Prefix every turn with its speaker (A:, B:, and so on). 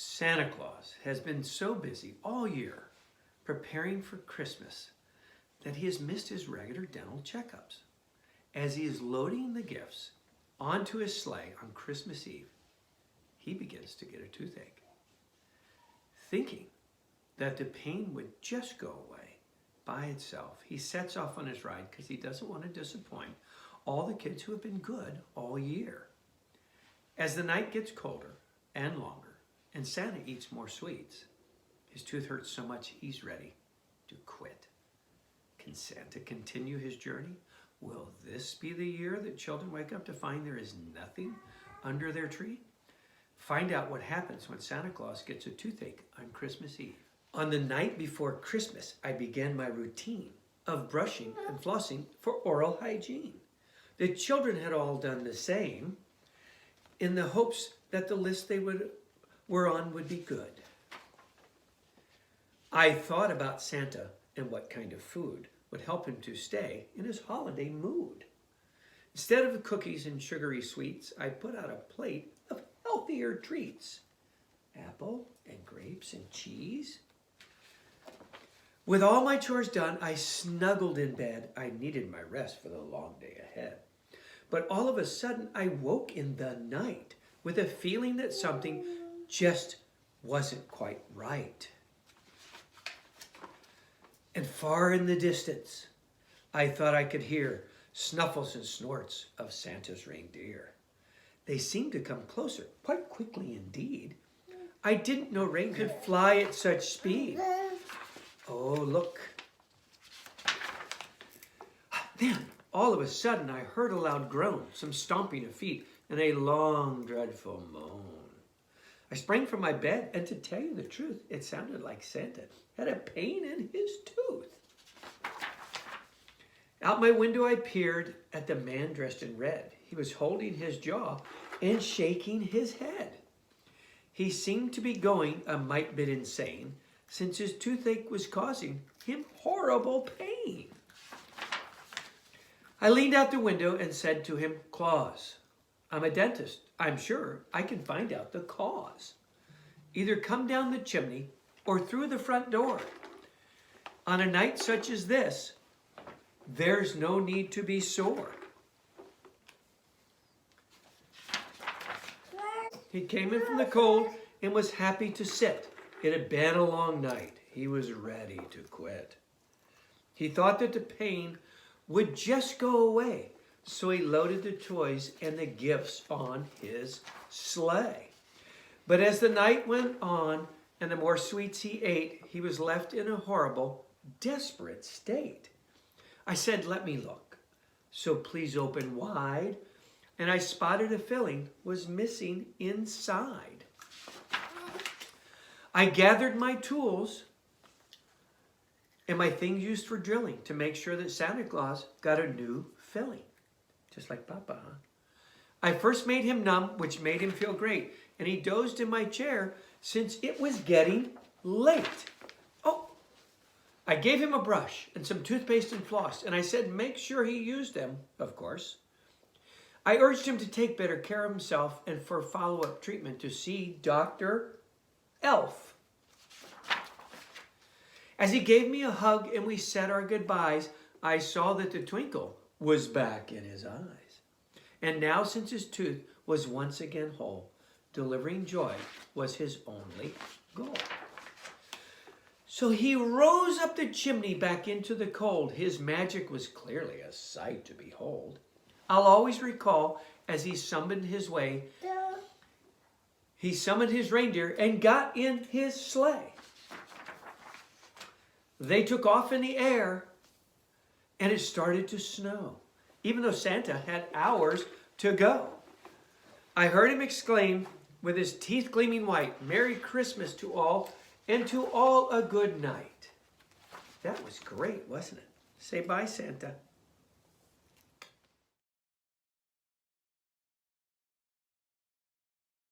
A: Santa Claus has been so busy all year preparing for Christmas that he has missed his regular dental checkups. As he is loading the gifts onto his sleigh on Christmas Eve, he begins to get a toothache. Thinking that the pain would just go away by itself, he sets off on his ride because he doesn't want to disappoint all the kids who have been good all year. As the night gets colder and longer, and Santa eats more sweets, his tooth hurts so much he's ready to quit. Can Santa continue his journey? Will this be the year that children wake up to find there is nothing under their tree? Find out what happens when Santa Claus gets a toothache on Christmas Eve. On the night before Christmas, I began my routine of brushing and flossing for oral hygiene. The children had all done the same in the hopes that the list they were on would be good. I thought about Santa and what kind of food would help him to stay in his holiday mood. Instead of cookies and sugary sweets, I put out a plate of healthier treats. Apple and grapes and cheese. With all my chores done, I snuggled in bed. I needed my rest for the long day ahead. But all of a sudden, I woke in the night with a feeling that something just wasn't quite right. And far in the distance, I thought I could hear snuffles and snorts of Santa's reindeer. They seemed to come closer, quite quickly indeed. I didn't know reindeer could fly at such speed. Oh, look. Then, all of a sudden, I heard a loud groan, some stomping of feet, and a long, dreadful moan. I sprang from my bed, and to tell you the truth, it sounded like Santa had a pain in his tooth. Out my window, I peered at the man dressed in red. He was holding his jaw and shaking his head. He seemed to be going a mite bit insane, since his toothache was causing him horrible pain. I leaned out the window and said to him, "Claus, I'm a dentist. I'm sure I can find out the cause. Either come down the chimney or through the front door. On a night such as this, there's no need to be sore." He came in from the cold and was happy to sit. It had been a long night. He was ready to quit. He thought that the pain would just go away, so he loaded the toys and the gifts on his sleigh. But as the night went on and the more sweets he ate, he was left in a horrible, desperate state. I said, "Let me look." So please open wide. And I spotted a filling was missing inside. I gathered my tools and my things used for drilling to make sure that Santa Claus got a new filling. Just like Papa, huh? I first made him numb, which made him feel great. And he dozed in my chair since it was getting late. Oh, I gave him a brush and some toothpaste and floss. And I said, make sure he used them, of course. I urged him to take better care of himself and for follow-up treatment to see Dr. Elf. As he gave me a hug and we said our goodbyes, I saw that the twinkle was back in his eyes. And now, since his tooth was once again whole, delivering joy was his only goal. So he rose up the chimney back into the cold. His magic was clearly a sight to behold. I'll always recall as he summoned his way, he summoned his reindeer and got in his sleigh. They took off in the air and it started to snow, even though Santa had hours to go. I heard him exclaim with his teeth gleaming white, "Merry Christmas to all, and to all a good night." That was great, wasn't it? Say bye, Santa.